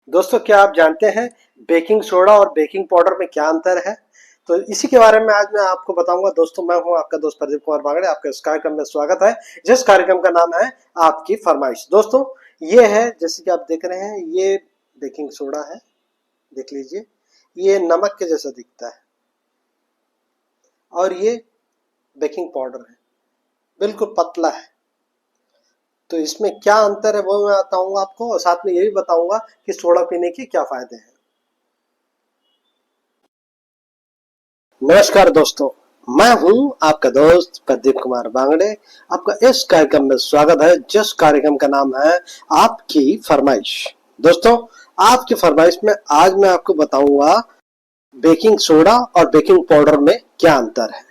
दोस्तों, क्या आप जानते हैं बेकिंग सोडा और बेकिंग पाउडर में क्या अंतर है? तो इसी के बारे में आज मैं आपको बताऊंगा। दोस्तों, मैं हूं आपका दोस्त प्रदीप कुमार बागड़े। आपका इस कार्यक्रम में स्वागत है, जिस कार्यक्रम का नाम है आपकी फरमाइश। दोस्तों, ये है, जैसे कि आप देख रहे हैं, ये बेकिंग सोडा है। देख लीजिए, ये नमक के जैसा दिखता है। और ये बेकिंग पाउडर है, बिल्कुल पतला है। तो इसमें क्या अंतर है वो मैं बताऊंगा आपको, और साथ में ये भी बताऊंगा कि सोडा पीने के क्या फायदे हैं। नमस्कार दोस्तों, मैं हूं आपका दोस्त प्रदीप कुमार बांगड़े। आपका इस कार्यक्रम में स्वागत है, जिस कार्यक्रम का नाम है आपकी फरमाइश। दोस्तों, आपकी फरमाइश में आज मैं आपको बताऊंगा बेकिंग सोडा और बेकिंग पाउडर में क्या अंतर है।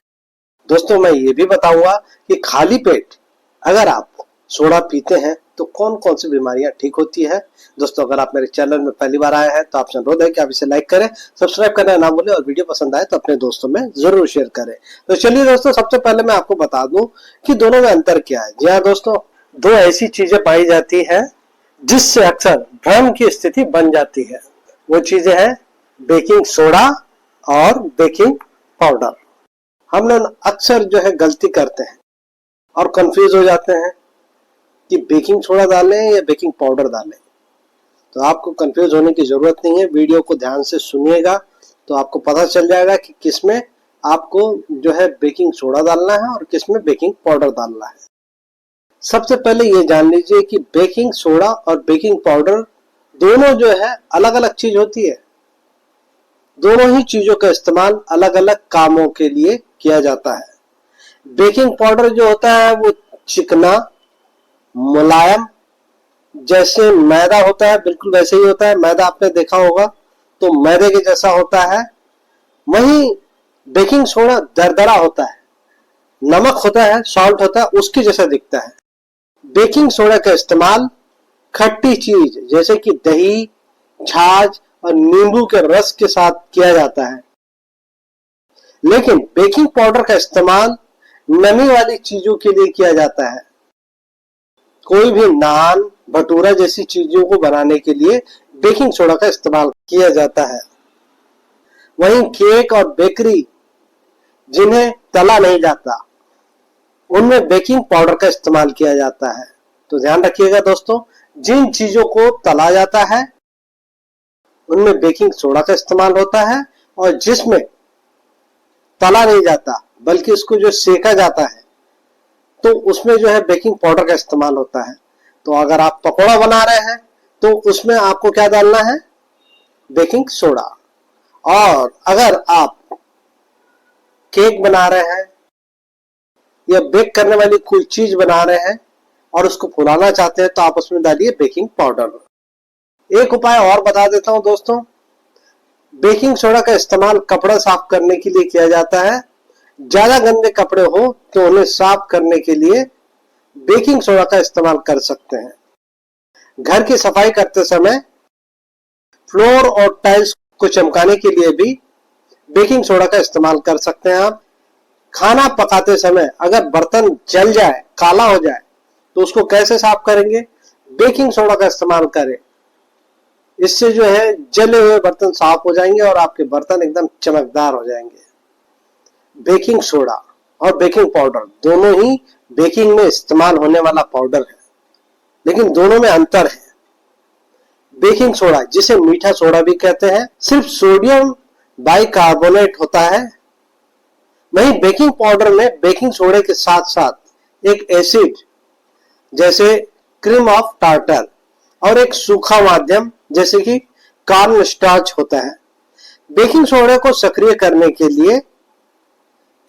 दोस्तों, मैं ये भी बताऊंगा कि खाली पेट अगर आप सोडा पीते हैं तो कौन कौन सी बीमारियां ठीक होती है। दोस्तों, अगर आप मेरे चैनल में पहली बार आए हैं तो आपसे अनुरोध है कि आप इसे लाइक करें, सब्सक्राइब करना ना भूलें, और वीडियो पसंद आए तो अपने दोस्तों में जरूर शेयर करें। तो चलिए दोस्तों, सबसे पहले मैं आपको बता दूं कि दोनों में अंतर क्या है। जी हाँ दोस्तों, दो ऐसी चीजें पाई जाती है जिससे अक्सर भ्रम की स्थिति बन जाती है। वो चीजें हैं बेकिंग सोडा और बेकिंग पाउडर। हम लोग अक्सर जो है गलती करते हैं और कंफ्यूज हो जाते हैं कि बेकिंग सोडा डालें या बेकिंग पाउडर डालें। तो आपको कंफ्यूज होने की जरूरत नहीं है, वीडियो को ध्यान से सुनिएगा तो आपको पता चल जाएगा कि किसमें आपको जो है बेकिंग सोडा डालना है और किसमें बेकिंग पाउडर डालना है। सबसे पहले ये जान लीजिए कि बेकिंग सोडा और बेकिंग पाउडर दोनों जो है अलग अलग चीज होती है। दोनों ही चीजों का इस्तेमाल अलग अलग कामों के लिए किया जाता है। बेकिंग पाउडर जो होता है वो चिकना, मुलायम, जैसे मैदा होता है बिल्कुल वैसे ही होता है। मैदा आपने देखा होगा तो मैदे के जैसा होता है। वहीं बेकिंग सोडा दरदरा होता है, नमक होता है, सॉल्ट होता है, उसके जैसा दिखता है। बेकिंग सोडा का इस्तेमाल खट्टी चीज जैसे कि दही, छाछ और नींबू के रस के साथ किया जाता है। लेकिन बेकिंग पाउडर का इस्तेमाल नमी वाली चीजों के लिए किया जाता है। कोई भी नान, भटूरा जैसी चीजों को बनाने के लिए बेकिंग सोडा का इस्तेमाल किया जाता है। वहीं केक और बेकरी जिन्हें तला नहीं जाता, उनमें बेकिंग पाउडर का इस्तेमाल किया जाता है। तो ध्यान रखिएगा दोस्तों, जिन चीजों को तला जाता है उनमें बेकिंग सोडा का इस्तेमाल होता है, और जिसमें तला नहीं जाता बल्कि उसको जो सेका जाता है तो उसमें जो है बेकिंग पाउडर का इस्तेमाल होता है। तो अगर आप पकौड़ा बना रहे हैं तो उसमें आपको क्या डालना है? Baking soda. और अगर आप केक बना रहे हैं या बेक करने वाली कोई चीज बना रहे हैं और उसको फुलाना चाहते हैं तो आप उसमें डालिए बेकिंग पाउडर। एक उपाय और बता देता हूं दोस्तों, बेकिंग सोडा का इस्तेमाल कपड़ा साफ करने के लिए किया जाता है। ज्यादा गंदे कपड़े हो तो उन्हें साफ करने के लिए बेकिंग सोडा का इस्तेमाल कर सकते हैं। घर की सफाई करते समय फ्लोर और टाइल्स को चमकाने के लिए भी बेकिंग सोडा का इस्तेमाल कर सकते हैं आप। खाना पकाते समय अगर बर्तन जल जाए, काला हो जाए, तो उसको कैसे साफ करेंगे? बेकिंग सोडा का इस्तेमाल करें। इससे जो है जले हुए बर्तन साफ हो जाएंगे और आपके बर्तन एकदम चमकदार हो जाएंगे। बेकिंग सोडा और बेकिंग पाउडर दोनों ही बेकिंग में इस्तेमाल होने वाला पाउडर है, लेकिन दोनों में अंतर है। बेकिंग सोडा, जिसे मीठा सोडा भी कहते हैं, सिर्फ सोडियम बाइकार्बोनेट होता है। वहीं बेकिंग पाउडर में बेकिंग सोडे के साथ साथ एक एसिड जैसे क्रीम ऑफ टार्टर और एक सूखा माध्यम जैसे कि कॉर्न स्टार्च होता है। बेकिंग सोडा को सक्रिय करने के लिए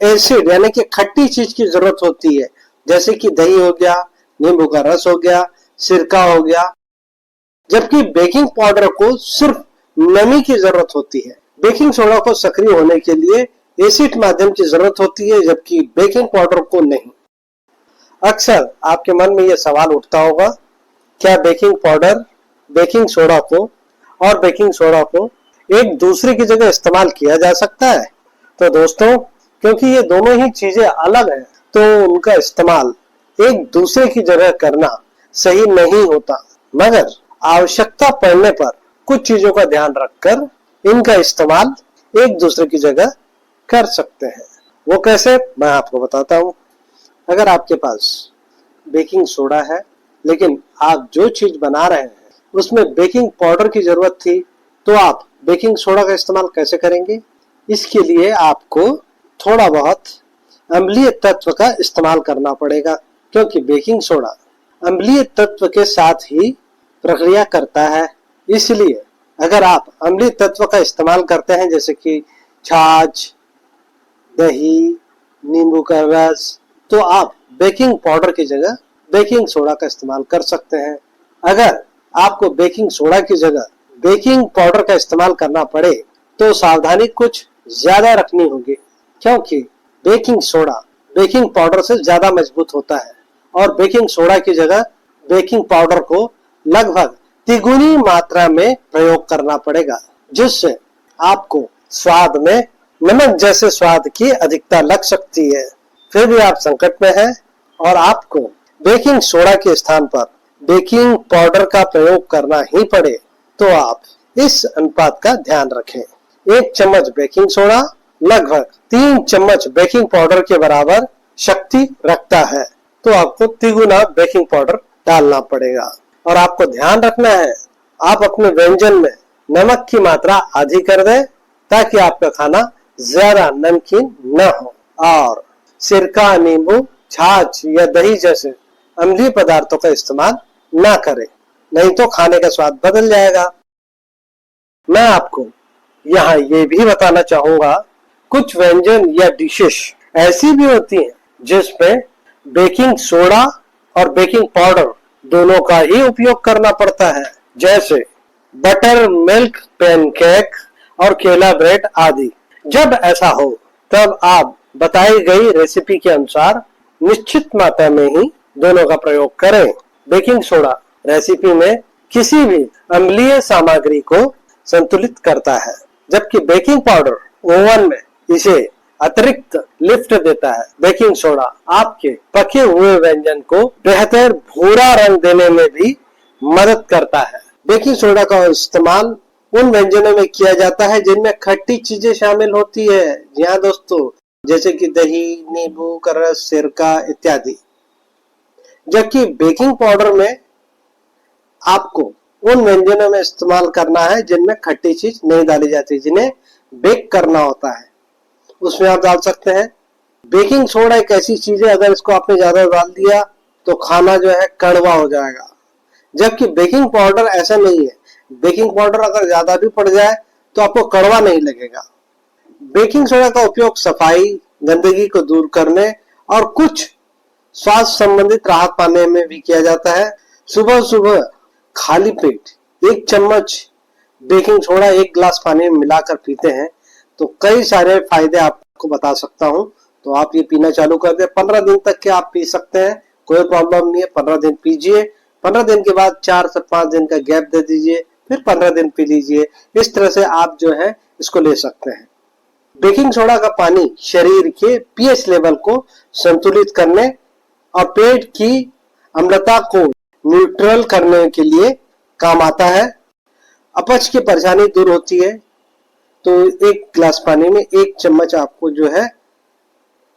एसिड यानी कि खट्टी चीज की जरूरत होती है, जैसे कि दही हो गया, नींबू का रस हो गया, सिरका हो गया। जबकि बेकिंग पाउडर को सिर्फ नमी की जरूरत होती है। बेकिंग सोडा को सक्रिय होने के लिए एसिड माध्यम की जरूरत होती है, जबकि बेकिंग पाउडर को नहीं। अक्सर आपके मन में यह सवाल उठता होगा, क्या बेकिंग पाउडर, बेकिंग सोडा को और बेकिंग सोडा को एक दूसरे की जगह इस्तेमाल किया जा सकता है? तो दोस्तों, क्योंकि ये दोनों ही चीजें अलग हैं, तो उनका इस्तेमाल एक दूसरे की जगह करना सही नहीं होता। मगर आवश्यकता पड़ने पर कुछ चीजों का ध्यान रखकर इनका इस्तेमाल एक दूसरे की जगह कर सकते हैं। वो कैसे, मैं आपको बताता हूँ। अगर आपके पास बेकिंग सोडा है, लेकिन आप जो चीज बना रहे हैं उसमें बेकिंग पाउडर की जरूरत थी, तो आप बेकिंग सोडा का इस्तेमाल कैसे करेंगे? इसके लिए आपको थोड़ा बहुत अम्लीय तत्व का इस्तेमाल करना पड़ेगा, क्योंकि बेकिंग सोडा अम्लीय तत्व के साथ ही प्रक्रिया करता है। इसलिए अगर आप अम्लीय तत्व का इस्तेमाल करते हैं, जैसे कि छाछ, दही, नींबू का रस, तो आप बेकिंग पाउडर की जगह बेकिंग सोडा का इस्तेमाल कर सकते हैं। अगर आपको बेकिंग सोडा की जगह बेकिंग पाउडर का इस्तेमाल करना पड़े तो सावधानी कुछ ज्यादा रखनी होगी, क्योंकि बेकिंग सोडा बेकिंग पाउडर से ज्यादा मजबूत होता है और बेकिंग सोडा की जगह बेकिंग पाउडर को लगभग तिगुनी मात्रा में प्रयोग करना पड़ेगा, जिससे आपको स्वाद में नमक जैसे स्वाद की अधिकता लग सकती है। फिर भी आप संकट में हैं और आपको बेकिंग सोडा के स्थान पर बेकिंग पाउडर का प्रयोग करना ही पड़े, तो आप इस अनुपात का ध्यान रखें। 1 चम्मच बेकिंग सोडा लगभग 3 चम्मच बेकिंग पाउडर के बराबर शक्ति रखता है, तो आपको तिगुना बेकिंग पाउडर डालना पड़ेगा। और आपको ध्यान रखना है, आप अपने व्यंजन में नमक की मात्रा आधी कर दें, ताकि आपका खाना ज्यादा नमकीन न हो। और सिरका, नींबू, छाछ या दही जैसे अम्लीय पदार्थों का इस्तेमाल ना करें, नहीं तो खाने का स्वाद बदल जाएगा। मैं आपको यहाँ ये भी बताना चाहूंगा, कुछ व्यंजन या डिशेस ऐसी भी होती हैं जिसमें बेकिंग सोडा और बेकिंग पाउडर दोनों का ही उपयोग करना पड़ता है, जैसे बटर मिल्क पैनकेक और केला ब्रेड आदि। जब ऐसा हो तब आप बताई गई रेसिपी के अनुसार निश्चित मात्रा में ही दोनों का प्रयोग करें। बेकिंग सोडा रेसिपी में किसी भी अम्लीय सामग्री को संतुलित करता है, जबकि बेकिंग पाउडर ओवन में इसे अतिरिक्त लिफ्ट देता है। बेकिंग सोडा आपके पके हुए व्यंजन को बेहतर भूरा रंग देने में भी मदद करता है। बेकिंग सोडा का इस्तेमाल उन व्यंजनों में किया जाता है जिनमें खट्टी चीजें शामिल होती है। जी हाँ दोस्तों, जैसे कि दही, नींबू का रस, सिरका इत्यादि। जबकि बेकिंग पाउडर में आपको उन व्यंजनों में इस्तेमाल करना है जिनमें खट्टी चीज नहीं डाली जाती, जिन्हें बेक करना होता है, उसमें आप डाल सकते हैं। बेकिंग सोडा एक ऐसी चीज है, अगर इसको आपने ज्यादा डाल दिया तो खाना जो है कड़वा हो जाएगा, जबकि बेकिंग पाउडर ऐसा नहीं है। बेकिंग पाउडर अगर ज्यादा भी पड़ जाए तो आपको कड़वा नहीं लगेगा। बेकिंग सोडा का उपयोग सफाई, गंदगी को दूर करने और कुछ स्वास्थ्य संबंधित राहत पाने में भी किया जाता है। सुबह सुबह खाली पेट 1 चम्मच बेकिंग सोडा 1 गिलास पानी में मिलाकर पीते हैं तो कई सारे फायदे आपको बता सकता हूं। तो आप ये पीना चालू कर दे, 15 दिन तक के आप पी सकते हैं, कोई प्रॉब्लम नहीं है। 15 दिन पीजिए, 15 दिन के बाद 4 से 5 दिन का गैप दे दीजिए, फिर 15 दिन पी लीजिए। इस तरह से आप जो है इसको ले सकते हैं। बेकिंग सोडा का पानी शरीर के पीएच लेवल को संतुलित करने और पेट की अम्लता को न्यूट्रल करने के लिए काम आता है। अपच की परेशानी दूर होती है। तो 1 गिलास पानी में 1 चम्मच आपको जो है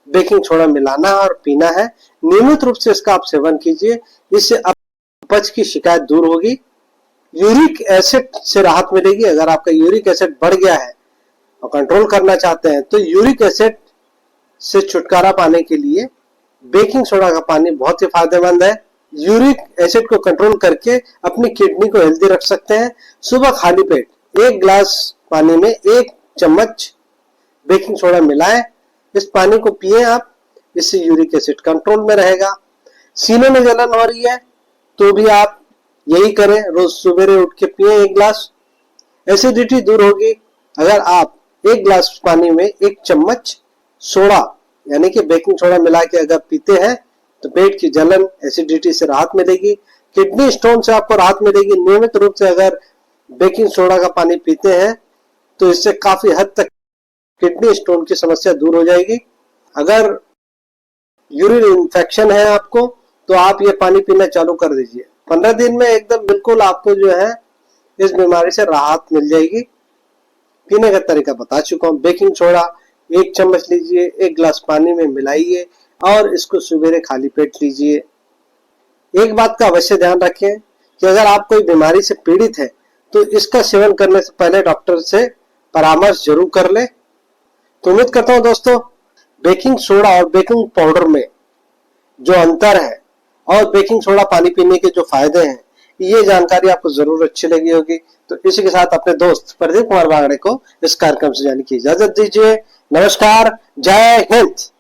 बेकिंग सोडा मिलाना है और पीना है। नियमित रूप से इसका आप सेवन कीजिए, इससे अपच की शिकायत दूर होगी। यूरिक एसिड से राहत मिलेगी। अगर आपका यूरिक एसिड बढ़ गया है और कंट्रोल करना चाहते हैं तो यूरिक एसिड से छुटकारा पाने के लिए बेकिंग सोडा का पानी बहुत ही फायदेमंद है। यूरिक एसिड को कंट्रोल करके अपनी किडनी को हेल्दी रख सकते हैं। सुबह खाली पेट 1 गिलास पानी में 1 चम्मच बेकिंग सोडा मिलाएं, इस पानी को पिए आप, इससे यूरिक एसिड कंट्रोल में रहेगा। सीने में जलन हो रही है तो भी आप यही करें, रोज सवेरे उठ के पिए 1 गिलास, एसिडिटी दूर होगी। अगर आप 1 गिलास पानी में 1 चम्मच सोडा यानी कि बेकिंग सोडा मिला के अगर पीते हैं तो पेट की जलन, एसिडिटी से राहत मिलेगी। किडनी स्टोन से आपको राहत मिलेगी। नियमित रूप से अगर बेकिंग सोडा का पानी पीते हैं तो इससे काफी हद तक किडनी स्टोन की समस्या दूर हो जाएगी। अगर यूरिन इन्फेक्शन है आपको तो आप ये पानी पीना चालू कर दीजिए। 15 दिन में एकदम बिल्कुल आपको जो है इस बीमारी से राहत मिल जाएगी। पीने का तरीका बता चुका हूँ। बेकिंग सोडा 1 चम्मच लीजिए, 1 गिलास पानी में मिलाइए और इसको सवेरे खाली पेट लीजिए। एक बात का अवश्य ध्यान रखें कि अगर आप कोई बीमारी से पीड़ित है तो इसका सेवन करने से पहले डॉक्टर से परामर्श जरूर कर ले। तो उम्मीद करता हूँ दोस्तों, बेकिंग सोडा और बेकिंग पाउडर में जो अंतर है और बेकिंग सोडा पानी पीने के जो फायदे हैं, ये जानकारी आपको जरूर अच्छी लगी होगी। तो इसी के साथ अपने दोस्त प्रदीप कुमार बांगड़े को इस कार्यक्रम से जाने की इजाजत दीजिए। नमस्कार, जय हिंद।